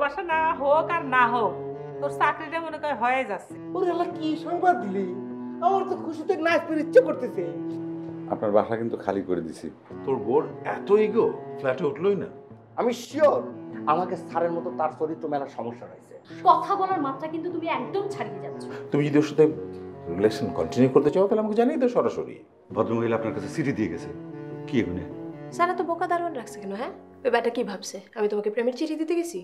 ভালোবাসা না হোক আর না হোক, তোর চাকরিটা মনে করে হয়ে যাচ্ছে। ওরে আল্লাহ, কি সংবাদ দিলি! আমার তো খুশিতে নাচতে ইচ্ছে করতেছে। আপনার বাসা কিন্তু খালি করে দিছি। তোর বোর এত ইগো, ফ্ল্যাটে উঠলোই না। আমি শিওর আমাকে স্যারের মতো তার চরিত্র মেলার সমস্যা রয়েছে। কথা বলার মাত্রা কিন্তু তুমি একদম ছাড়িয়ে যাচ্ছ। তুমি যদি ওর সাথে রিলেশন কন্টিনিউ করতে চাও তাহলে আমাকে জানিয়ে দাও সরাসরি। ভদ্রমহিলা আপনার কাছে চিঠি দিয়ে গেছে, কি এগুনে? সারা তো বোকা দারোয়ান রাখছে কেন? হ্যাঁ, ওই ব্যাটা কি ভাবছে আমি তোমাকে প্রেমের চিঠি দিতে গেছি?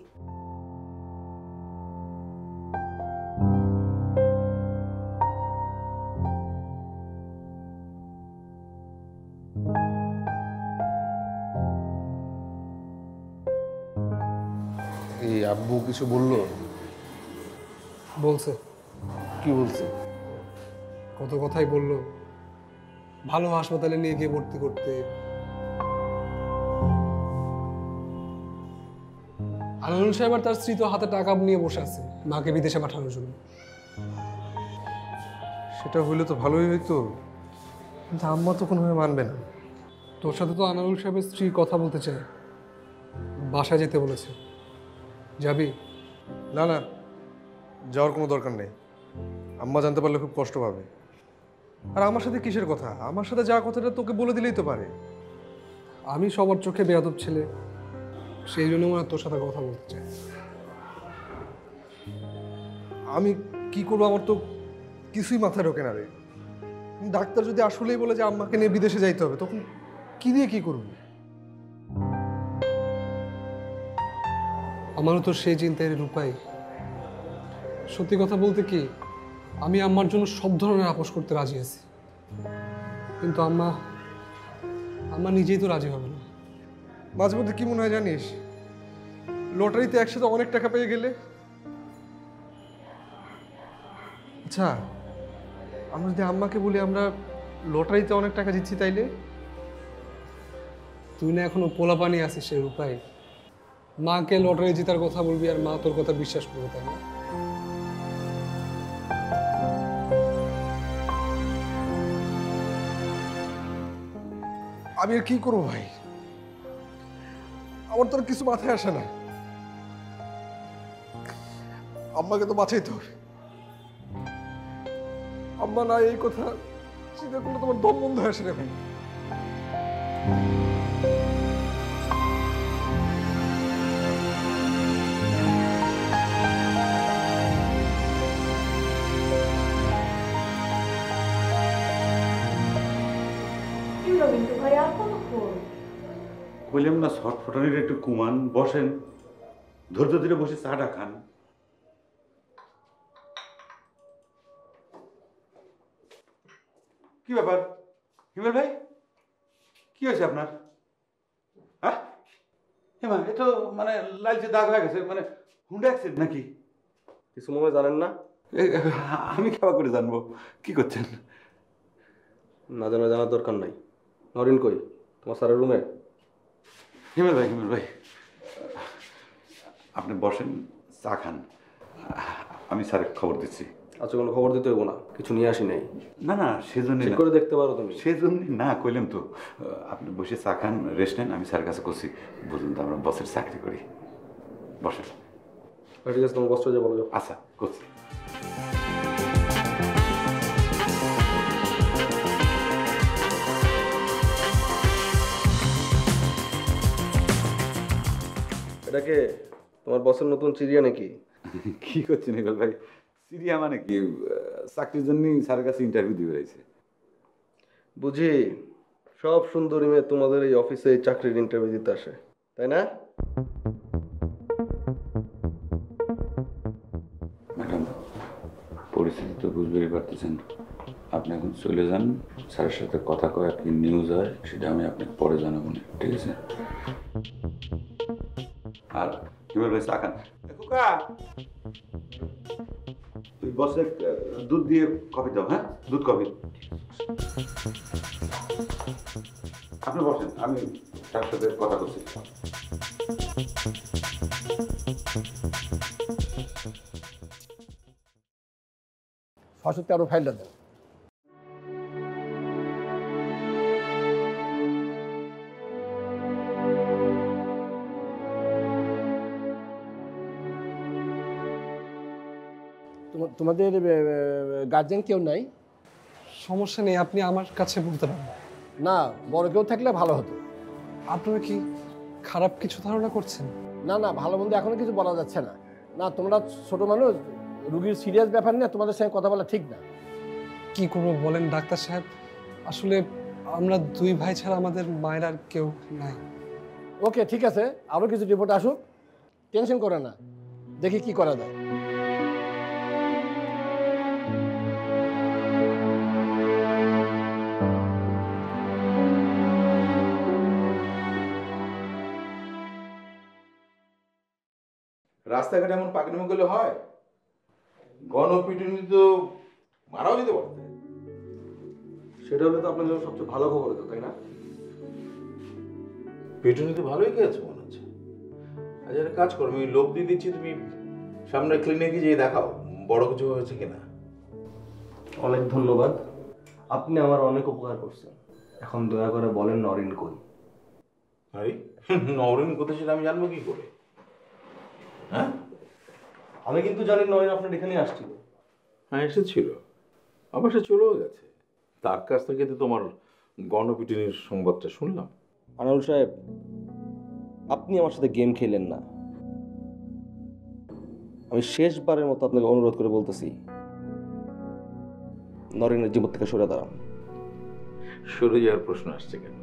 এই আব্বু কিছু বললো? বলছে। কি বলছে? কত কথাই বললো, ভালো হাসপাতালে নিয়ে গিয়ে ভর্তি করতে। আনোয়ারুল সাহেব আর তার স্ত্রী তো হাতে টাকা নিয়ে বসে আছে মাকে বিদেশে পাঠানোর জন্য। সেটা হইলে তো ভালোই হইতো, কিন্তু আম্মা তো কোনোভাবে মানবে না। তোর সাথে তো আনোয়ারুল সাহেবের স্ত্রী কথা বলতে চায়, বাসায় যেতে বলেছে। যাবি? না না, যাওয়ার কোনো দরকার নেই। আম্মা জানতে পারলে খুব কষ্ট পাবে। আর আমার সাথে কিসের কথা? আমার সাথে যা কথাটা তোকে বলে দিলেই তো পারে। আমি সবার চোখে বেয়াদব ছেলে, সেই জন্য মনে হয় তোর সাথে কথা বলতে চাই। আমি কি করবো, আমার তো কিছুই মাথায় ঢোকে না রে। ডাক্তার যদি আসলেই বলে যে আম্মাকে নিয়ে বিদেশে যাইতে হবে, তখন কি দিয়ে কি করবো? আমারও তো সেই চিন্তায় উপায়। সত্যি কথা বলতে কি, আমি আম্মার জন্য সব ধরনের আপোষ করতে রাজি আছি, কিন্তু আম্মা নিজেই তো রাজি হবে না। মাঝে মধ্যে কি মনে হয় জানিস, লটারিতে একসাথে অনেক টাকা পেয়ে গেলে। আচ্ছা, আমরা যদি আম্মাকে বলি আমরা লটারিতে অনেক টাকা জিতছি, তাইলে? তুই না এখনো পোলাপানি আছিস সেই উপায়। মাকে লটারি জেতার কথা বলবি আর মা তোর কথা বিশ্বাস করবে, তাই না? আমি আর কি করবো ভাই, আমার তো আর কিছু মাথায় আসে না। আম্মাকে তো বাঁচাইতে হবে। আম্মা না, এই কথা চিন্তা করলে তোমার দম বন্ধ হয়ে আসে রে ভাই। বললাম না, ছটফটানির একটু কুমান, বসেন, ধৈর্য ধরে বসে চাটা খান। কি ব্যাপার হিমেল ভাই, কি হয়েছে আপনার? হ্যাঁ হেমা, এ তো মানে লালচে দাগ হয়ে গেছে, মানে হুন্ডা অ্যাক্সিডেন্ট নাকি? কিছু মনে জানেন না? আমি খাওয়া করে জানবো, কি করছেন? না জানার দরকার নাই। নরিন কই? তোমার স্যারের রুমে? হিমেল ভাই আপনি বসেন, চা খান, আমি স্যারের খবর দিচ্ছি। আচ্ছা, কোনো খবর দিতে হইব না, কিছু নিয়ে আসি নাই। না না, সেজন্য চেক করে দেখতে পারো তুমি। সেজন্য না কইলাম তো, আপনি বসে চা খান, রেস্ট নেন, আমি স্যারের কাছে করছি। বুঝুন তো, আমরা বসের চাকরি করি। বসেন। ঠিক আছে, তোমার বস্ত্র যে বলো। আচ্ছা, করছি। এটাকে তোমার বসের নতুন চিড়িয়া নাকি? কি করছেন হিমেল ভাই? সিরিয়া মানে কি? চাকরির জন্য স্যারের কাছে ইন্টারভিউ দিয়ে বেড়াইছে। বুঝি সব সুন্দরী মেয়ে তোমাদের এই অফিসে চাকরির ইন্টারভিউ দিতে আসে, তাই না? ম্যাডাম, পরিস্থিতি তো বুঝতেই পারতেছেন। আপনি এখন চলে যান, স্যারের সাথে কথা কয়ে কি নিউজ হয় সেটা আমি আপনাকে পরে জানাবো না, ঠিক আছে? আর হিমেল ভাই চা খান। তুই বসে দুধ দিয়ে কফি দাও। হ্যাঁ, দুধ কফি। আপনি বসেন, আমি তার সাথে কথা বলছি। সশক্তি আরো ফাইলটা দেন। তোমাদের গার্জেন কেউ নাই? সমস্যা নেই, আপনি আমার কাছে বলতে পারেন। না, বড় কেউ থাকলে ভালো হতো। আপনারা কি খারাপ কিছু ধারণা করছেন? না না, ভালো মন্দ এখনো কিছু বলা যাচ্ছে না। না, তোমরা ছোট মানুষ, রুগীর সিরিয়াস ব্যাপার নিয়ে তোমাদের সঙ্গে কথা বলা ঠিক না। কি করবো বলেন ডাক্তার সাহেব, আসলে আমরা দুই ভাই ছাড়া আমাদের মায়ের আর কেউ নাই। ওকে, ঠিক আছে, আরও কিছু রিপোর্ট আসুক, টেনশন করে না, দেখি কি করা যায়। রাস্তাঘাটে এমন পাকনামি করলে হয়? গণপিটুনি তো মারাও যেতে পারতে। সেটা হলে তো আপনার জন্য সবচেয়ে ভালো খবর হতো, তাই না? পিটুনি তো ভালোই গেছে মনে হচ্ছে। আচ্ছা, একটা কাজ করো, আমি লোক দিয়ে দিচ্ছি, তুমি সামনে ক্লিনিকে গিয়ে দেখাও বড় কিছু হয়েছে কিনা। অনেক ধন্যবাদ, আপনি আমার অনেক উপকার করছেন। এখন দয়া করে বলেন নরিন কই? আরে নরিন কোথায় সেটা আমি জানবো কি করে? হ্যাঁ, আমি কিন্তু জানি নরিন আপনার এখানে আসছিল। হ্যাঁ এসেছিল, আবার সে চলেও গেছে। তার কাছ থেকে তো তোমার গণপিটুনির সংবাদটা শুনলাম। আনারুল সাহেব, আপনি আমার সাথে গেম খেলেন না। আমি শেষবারের মতো আপনাকে অনুরোধ করে বলতেছি, নরিনের জীবন থেকে সরে দাঁড়ান। সরে যাওয়ার প্রশ্ন আসছে কেন?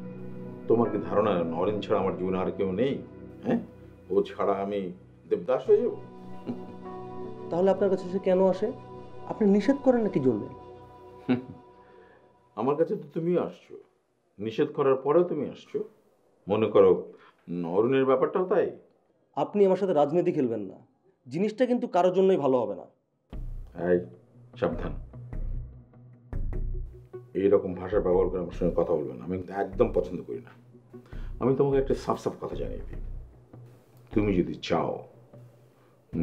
তোমার কি ধারণা নরেন ছাড়া আমার জীবনে আর কেউ নেই? হ্যাঁ, ও ছাড়া আমি দেবদাস হয়ে যাব? তাহলে আপনার কাছে সে কেন আসে? আপনি নিষেধ করেন না কি জন্য? আমার কাছে তো তুমি আসছো, নিষেধ করার পরেও তুমি আসছো। মনে করো নরুনের ব্যাপারটাও তাই। আপনি আমার সাথে রাজনীতি খেলবেন না, জিনিসটা কিন্তু কারোর জন্যই ভালো হবে না। এই সাবধান, এইরকম ভাষা ব্যবহার করে আমার সঙ্গে কথা বলবেন, আমি কিন্তু একদম পছন্দ করি না। আমি তোমাকে একটা সাফ সাফ কথা জানিয়ে দিই, তুমি যদি চাও,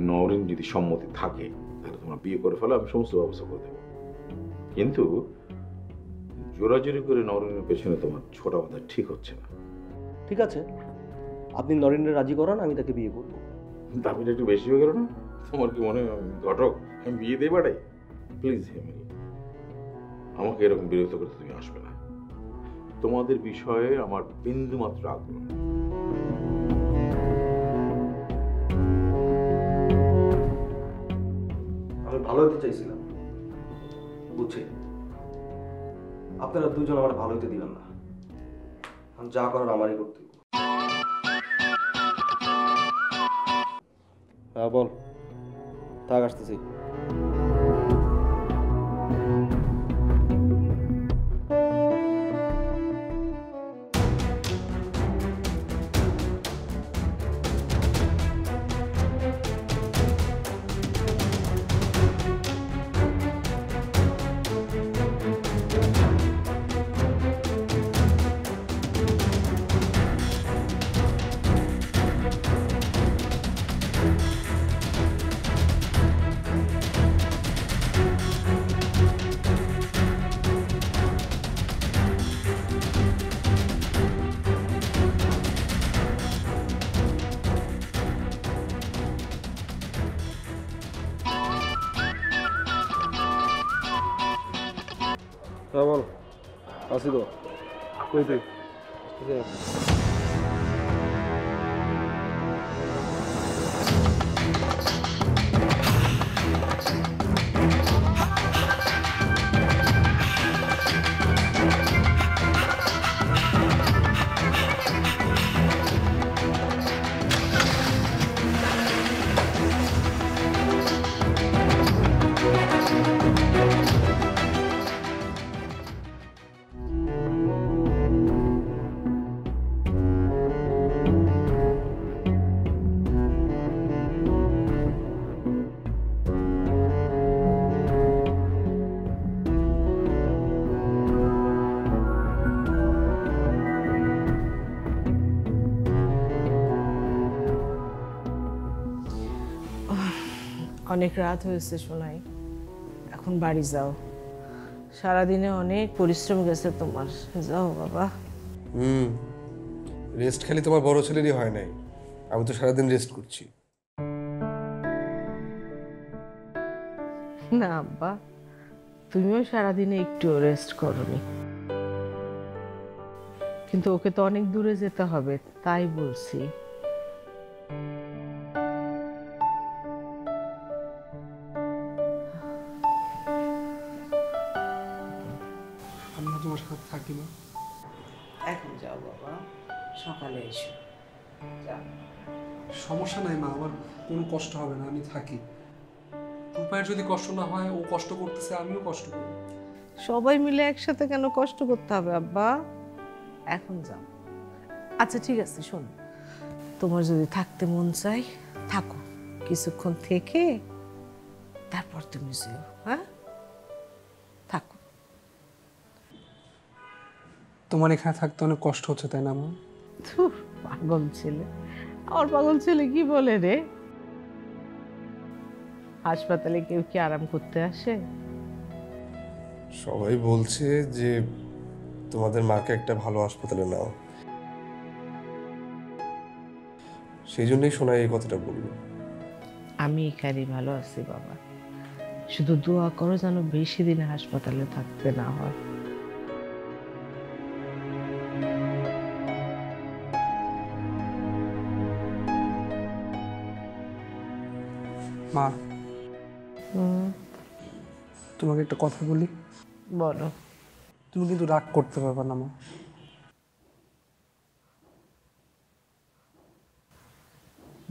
নরিন যদি সম্মতি থাকে, তাহলে তোমরা বিয়ে করে ফেলো, আমি সমস্ত ব্যবস্থা করে দেবো। কিন্তু জোরাজোরি করে নরিনের পেছনে তোমার ছোটা কথা ঠিক হচ্ছে না। ঠিক আছে, আপনি নরিনের রাজি করান, আমি তাকে বিয়ে করবো। দাবিটা একটু বেশি হয়ে গেল না? তোমার কি মনে হয় ঘটক আমি বিয়ে দিয়ে পাঠাই? প্লিজ হেমিনি, আমাকে এরকম বিরক্ত করতে তুমি আসবে না। তোমাদের বিষয়ে আমার বিন্দু মাত্র আগ্রহ নেই। আমি ভালো হতে চাইছিলাম, বুঝছি আপনারা দুজন আমার ভালো হতে দিবেন না। যা করার আমারই করতে হবে। হ্যাঁ বল, থাক আসতেছি। হ্যাঁ বল, আসি তো। কই তুই? অনেক রাত হয়েছে শোনাই, এখন বাড়ি যাও। সারাদিনে অনেক পরিশ্রম গেছে তোমার, যাও বাবা। রেস্ট খালি তোমার বড় ছেলেরই হয় নাই, আমি তো সারাদিন রেস্ট করছি। না আব্বা, তুমিও সারাদিনে একটু রেস্ট করোনি, কিন্তু ওকে তো অনেক দূরে যেতে হবে, তাই বলছি। আমি না তোমার সাথে থাকি না। এখন যাও বাবা, সকালে এসো। সমস্যা নাই মা, আমার কোনো কষ্ট হবে না, আমি থাকি। রূপায়ের যদি কষ্ট না হয়, ও কষ্ট করতেছে, আমিও কষ্ট করি। সবাই মিলে একসাথে কেন কষ্ট করতে হবে আব্বা? এখন যাও। আচ্ছা ঠিক আছে, শোনো, তোমার যদি থাকতে মন চাই থাকো, কিছুক্ষণ থেকে তারপর তুমি যেও। হ্যাঁ, থাকো। তোমার এখানে থাকতে অনেক কষ্ট হচ্ছে, তাই না মা? ধুর, পাগল ছেলে। আমার পাগল ছেলে কি বলে রে? হাসপাতালে কেউ কি আরাম করতে আসে? সবাই বলছে যে তোমাদের মাকে একটা ভালো হাসপাতালে নাও, সেই জন্যই শোনা এই কথাটা বললো। আমি এখানে ভালো আছি বাবা, শুধু দোয়া করো যেন বেশি দিন হাসপাতালে থাকতে না হয়। মা, তোমাকে একটা কথা বলি। বলো। তুমি কিন্তু রাগ করতে পারবে না মা।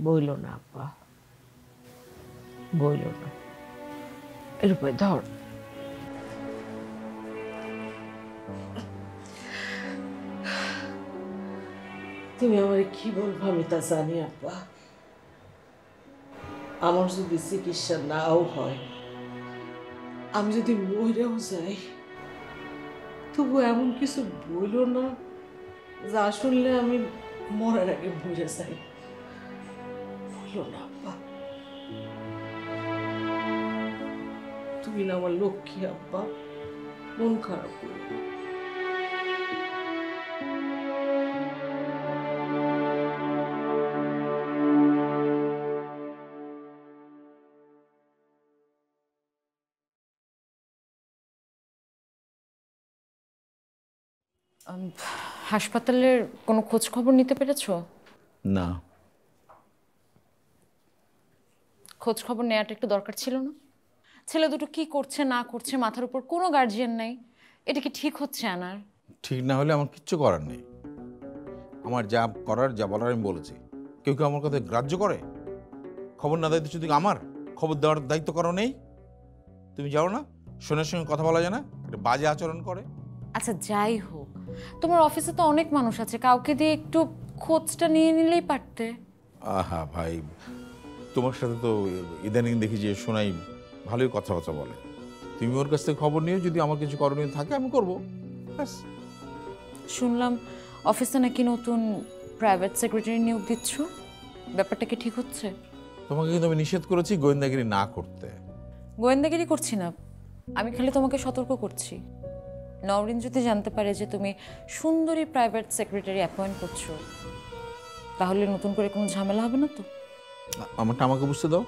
বইলো না আব্বা, বইলো না। এর উপরে ধর। তুমি আমার কি বলবো আমি তা জানি আব্বা। আমার যদি চিকিৎসা নাও হয়, আমি যদি মরেও যাই, তবু এমন কিছু বইলো না যা শুনলে আমি মরার আগে মরে যাই। বললো না আব্বা। তুমি না আমার লক্ষ্মী আব্বা, মন খারাপ করো না। হাসপাতালের কোনো খোঁজ খবর নিতে পেরেছো? না। খোঁজ খবর নেওয়াটা একটু দরকার ছিল না? ছেলে দুটো কি করছে না করছে মাথার উপর কোনো গার্জিয়ান নেই, এটা কি ঠিক হচ্ছে আনার? ঠিক না হলে আমার কিচ্ছু করার নেই। আমার যা করার যা বলার আমি বলেছি। কেউ কেউ আমার কথা গ্রাহ্য করে? খবর না দায়িত্ব শুধু আমার, খবর দেওয়ার দায়িত্ব কারো নেই? তুমি জানো না সোনার সঙ্গে কথা বলা যায় না, একটা বাজে আচরণ করে। আচ্ছা যাই হোক, তোমার অফিসে তো অনেক মানুষ আছে, কাউকে দিয়ে একটু খোঁজটা নিয়ে নিলেই পারতে। আহা ভাই, তোমার সাথে তো ইদানিং দেখি যে সোনাই ভালোই কথাবার্তা বলে। তুমি ওর কাছ থেকে খবর নিয়ে যদি আমার কিছু করণীয় থাকে আমি করবো। ব্যাস। শুনলাম অফিসে নাকি নতুন প্রাইভেট সেক্রেটারি নিয়োগ দিচ্ছ, ব্যাপারটা কি ঠিক হচ্ছে? তোমাকে কিন্তু আমি নিষেধ করেছি গোয়েন্দাগিরি না করতে। গোয়েন্দাগিরি করছি না, আমি খালি তোমাকে সতর্ক করছি। নওরিন যদি জানতে পারে যে তুমি সুন্দরী প্রাইভেট সেক্রেটারি অ্যাপয়েন্ট করছো, তাহলে নতুন করে কোনো ঝামেলা হবে না তো? আমারটা আমাকে বুঝতে দাও,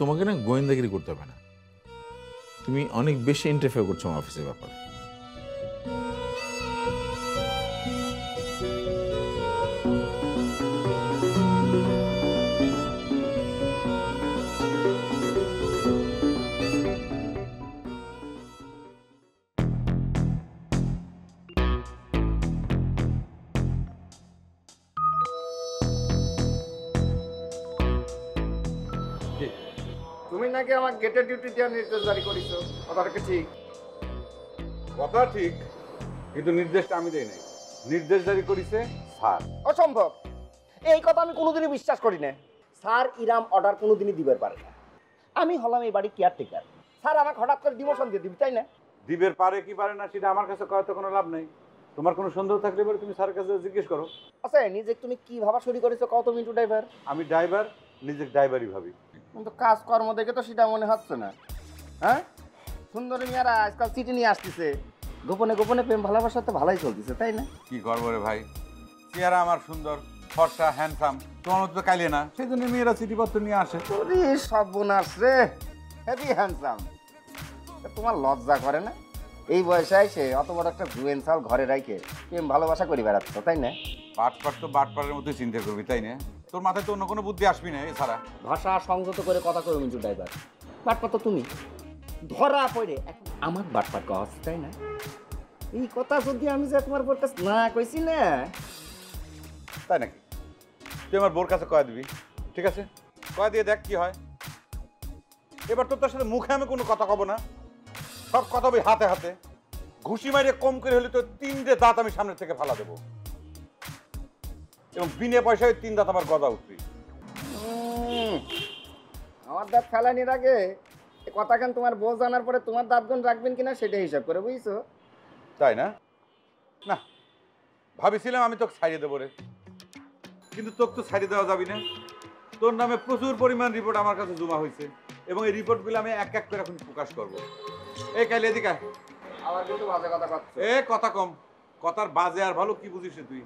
তোমাকে না গোয়েন্দাগিরি করতে হবে না। তুমি অনেক বেশি ইন্টারফেয়ার করছো আমার অফিসের ব্যাপারে। তুমি নাকি আমার গেটের ডিউটি দেওয়ার নির্দেশ জারি করেছো, কথাটা কি ঠিক? কথা ঠিক, কিন্তু নির্দেশটা আমি দেই নাই, নির্দেশ জারি করেছে স্যার। অসম্ভব, এই কথা আমি কোনোদিনই বিশ্বাস করি না। স্যার ইরাম অর্ডার কোনোদিনই দিবার পারে না। আমি হলাম এই বাড়ির কেয়ারটেকার, স্যার আমাকে হঠাৎ করে ডিমোশন দিয়ে দিবি, তাই না? দিবের পারে কি পারে না সেটা আমার কাছে কয়তো কোনো লাভ নেই। তোমার কোনো সন্দেহ থাকলে এবার তুমি স্যারের কাছে জিজ্ঞেস করো। আচ্ছা, নিজে তুমি কি ভাবা শুরু করেছো কত মিন্টু ড্রাইভার? আমি ড্রাইভার, নিজেকে ড্রাইভারই ভাবি। কিন্তু কাজকর্ম দেখে তো সেটা মনে হচ্ছে না। হ্যাঁ, সুন্দরী মেয়েরা আজকাল চিঠি নিয়ে আসতেছে, গোপনে গোপনে প্রেম ভালোবাসা তো ভালোই চলতেছে, তাই না? কি করবো রে ভাই, চেহারা আমার সুন্দর, ফর্সা, হ্যান্ডসাম, তোমার মতো কাইলে না, সেই জন্য মেয়েরা চিঠিপত্র নিয়ে আসে। সর্বনাশ রে, হেভি হ্যান্ডসাম। তোমার লজ্জা করে না? এই বয়সে এসে অত বড় একটা জুয়েন সাল ঘরে রাখে প্রেম ভালোবাসা করে বেড়াচ্ছ, তাই না? বাটপাট তো বাটপাটের মতোই চিন্তা করবি, তাই না? তোর মাথায় তো অন্য কোনো বুদ্ধি আসবি না এছাড়া। ভাষা সংযত করে কথা কই মিন্টু ড্রাইভার। বাটপাট তো তুমি ধরা পড়ে এখন আমার বাটপাট কওয়া হচ্ছে, তাই না? এই কথা যদি আমি যে তোমার বোর কাছে না কইছি না। তাই নাকি? তুই আমার বোর কাছে কয়া দিবি, ঠিক আছে? কয়া দিয়ে দেখ কি হয়। এবার তো তোর সাথে মুখে আমি কোনো কথা কব না, সব কথা বই হাতে হাতে। ঘুষি মারিয়ে কম করে হলে তো 3টে দাঁত আমি সামনে থেকে ফালা দেবো, এবং বিনা পয়সায় 3 দাঁত আমার গদা উঠবি। আমার দাঁত ফেলানির আগে কথা কেন তোমার বউ জানার পরে তোমার দাঁতগুন রাখবেন কিনা সেটা হিসাব করে, বুঝছো? তাই না? না, ভাবিছিলাম আমি তোকে ছাড়িয়ে দেবো রে, কিন্তু তোকে তো ছাড়িয়ে দেওয়া যাবি না। তোর নামে প্রচুর পরিমাণ রিপোর্ট আমার কাছে জমা হয়েছে, এবং এই রিপোর্টগুলো আমি এক এক করে এখন প্রকাশ করবো। এই কাইলে এদিকে আবার কিন্তু বাজে কথা কথা। এ কথা কম, কথার বাজে আর ভালো কি বুঝিস তুই?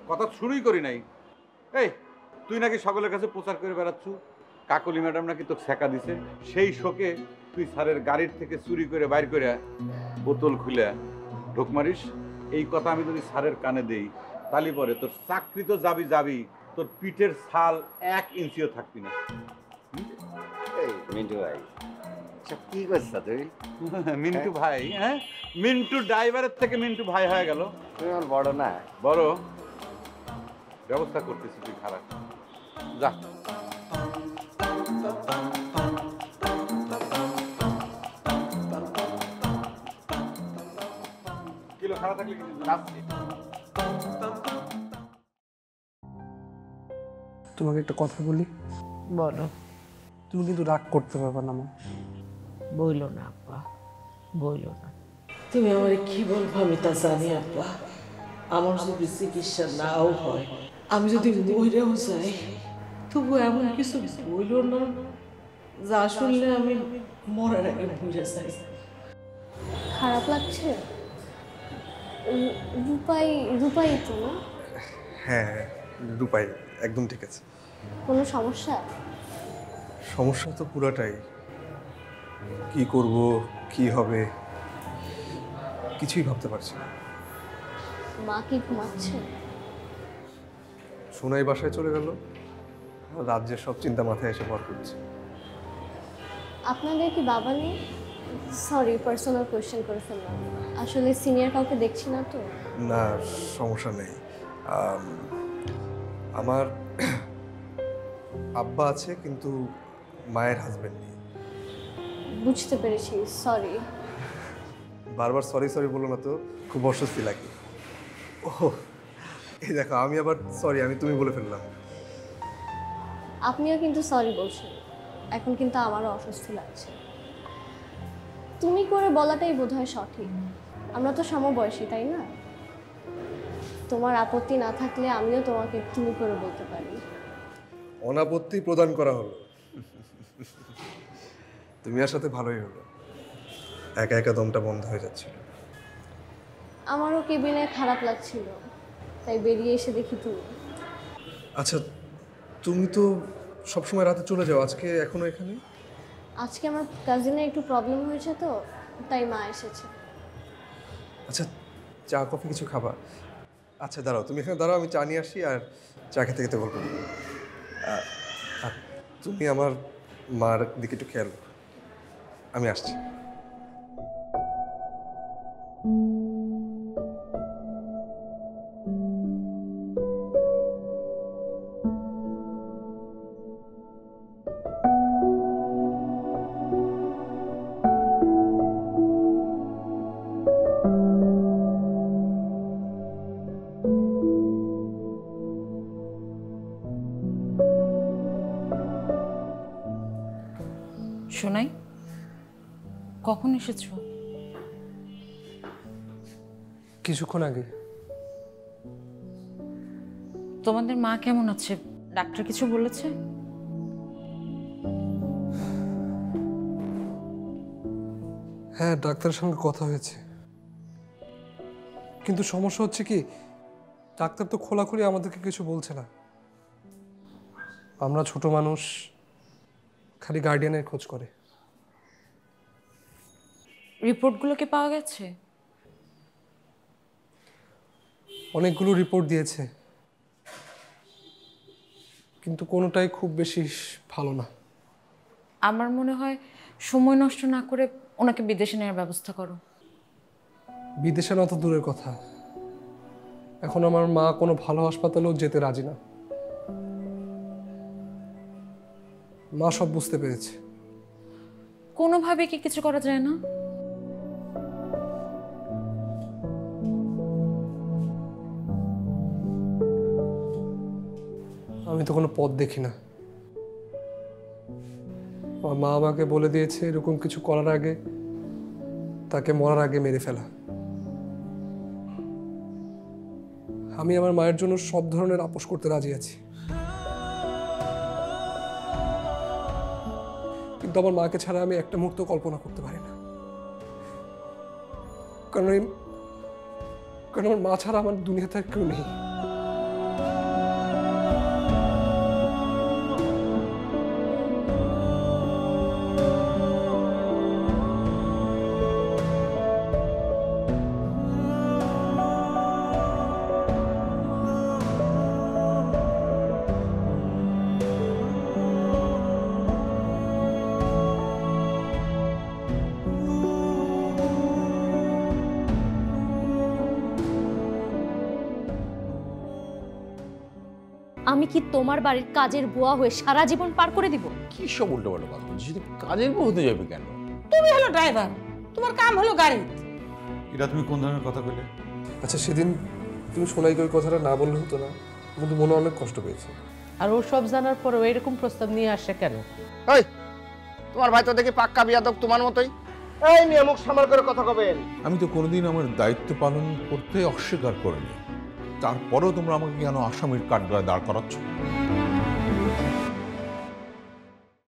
কথা শুরুই করি নাই। এই তুই নাকি সকলের কাছে প্রচার করে বেড়াচ্ছু কাকলি ম্যাডাম নাকি তোকে ছেঁকা দিছে। সেই শোকে তুই স্যারের গাড়ির থেকে চুরি করে বাইর করে বোতল খুলে ঢোক মারিস। এই কথা আমি যদি স্যারের কানে দেই তাহলে পরে তোর চাকরি তো যাবি, তোর পিঠের ছাল 1 ইঞ্চিও থাকবি না। এই মিন্টু ভাই, কি করছ তুই? মিন্টু ভাই? হ্যাঁ, মিন্টু ড্রাইভারের থেকে মিন্টু ভাই হয়ে গেল। তুমি আমার বড় না? বড়। ব্যবস্থা করতেছি তুই খারাপ যা। কিলো খারাপ থাকলে কিন্তু যাচ্ছি। তোমাকে একটা কথা বলি। বলো। তুমি কিন্তু রাগ করতে পারবে না মা। বইলো না আব্বা, বইলো না। তুমি আমার কি বলবো আমি তা জানি আব্বা। আমার যদি চিকিৎসা নাও হয়, আমি যদি মরেও যাই, তবু এমন কিছু বইলো না যা শুনলে আমি মরার আগে বুঝে যাই। খারাপ লাগছে? রূপাই রূপাই তো না? হ্যাঁ রূপাই, একদম ঠিক আছে। কোনো সমস্যা? সমস্যা তো পুরাটাই। কি করব, কি হবে, কিছুই ভাবতে পারছি না। মা কি ঘুমাচ্ছে? সোনাই বাসায় চলে গেল, রাজ্যের সব চিন্তা মাথায় এসে ভর করছে। আপনাদের কি বাবা নেই? সরি, পার্সোনাল কোয়েশ্চেন করে ফেললাম। আসলে সিনিয়র কাউকে দেখছি না তো। না সমস্যা নেই। আমার আব্বা আছে, কিন্তু মায়ের হাজবেন্ড নেই। বুঝতে পেরেছি, সরি। বারবার সরি সরি বলো না তো, খুব অস্বস্তি লাগে। ও এই দেখো, আমি আবার সরি আমি তুমি বলে ফেললাম। আপনিও কিন্তু সরি বলছেন, এখন কিন্তু আমারও অস্বস্তি লাগছে। তুমি করে বলাটাই বোধহয় সঠিক। আমরা তো সমবয়সী, তাই না? তোমার আপত্তি না থাকলে আমিও তোমাকে তুমি করে বলতে পারি। অনাপত্তি প্রদান করা হলো। তুমি আর সাথে ভালোই হলো, একা একা দমটা বন্ধ হয়ে যাচ্ছিল। আমারও কেবিনে খারাপ লাগছিল, তাই বেরিয়ে এসে দেখি তুমি। আচ্ছা তুমি তো সবসময় রাতে চলে যাও, আজকে এখনো এখানে? আজকে আমার কাজিনের একটু প্রবলেম হয়েছে তো, তাই মা এসেছে। আচ্ছা চা কফি কিছু খাবা? আচ্ছা দাঁড়াও, তুমি এখানে দাঁড়াও, আমি চা নিয়ে আসি আর চা খেতে খেতে গল্প করবো। আর তুমি আমার মার দিকে একটু খেয়াল রাখো, আমি আসছি। শোনাই, কখন এসেছো? কিছুক্ষণ আগে। তোমাদের মা কেমন আছে? ডাক্তার কিছু বলেছে? হ্যাঁ, ডাক্তারের সঙ্গে কথা হয়েছে, কিন্তু সমস্যা হচ্ছে কি, ডাক্তার তো খোলাখুলি আমাদেরকে কিছু বলছে না। আমরা ছোট মানুষ, খালি গার্ডিয়ানের খোঁজ করে। রিপোর্টগুলো কি পাওয়া গেছে? অনেকগুলো রিপোর্ট দিয়েছে, কিন্তু কোনোটাই খুব বেশি ভালো না। আমার মনে হয় সময় নষ্ট না করে ওনাকে বিদেশে নেওয়ার ব্যবস্থা করো। বিদেশে না তো দূরের কথা, এখন আমার মা কোনো ভালো হাসপাতালেও যেতে রাজি না। মা সব বুঝতে পেরেছে। কোনোভাবে কি কিছু করা যায় না? আমি তো কোনো পথ দেখি না। আমার মা আমাকে বলে দিয়েছে এরকম কিছু করার আগে তাকে মরার আগে মেরে ফেলা। আমি আমার মায়ের জন্য সব ধরনের আপোষ করতে রাজি আছি, কিন্তু আমার মাকে ছাড়া আমি একটা মুহূর্ত কল্পনা করতে পারি না। কারণ আমার মা ছাড়া আমার দুনিয়াতে আর কেউ নেই। আমি কি তোমার বাড়ির কাজের বুয়া হয়ে সারা জীবন পার করে দিব? কি সব উল্টোপাল্টা কথা বলছিস? তুই কাজের বউ হতে যাবে কেন? তুমি হলো ড্রাইভার, তোমার কাম হলো গাড়ি। এটা তুমি কোন ধরনের কথা কইলে? আচ্ছা, সেদিন তুমি সোনাইকে ওই কথাটা না বললে হতো না? কিন্তু মনে অনেক কষ্ট পেয়েছে। আর ও সব জানার পরে এরকম প্রস্তাব নিয়ে আসে কেন? এই তোমার ভাই তো দেখি পাক্কা বিয়াদব তোমার মতোই। এই নিয়ে মুখ সামাল করে কথা কবেন। আমি তো কোনোদিন আমার দায়িত্ব পালন করতে অস্বীকার করিনি, তারপরেও তোমরা আমাকে কেন আসামির কাঠগড়ায় দাঁড় করাচ্ছ?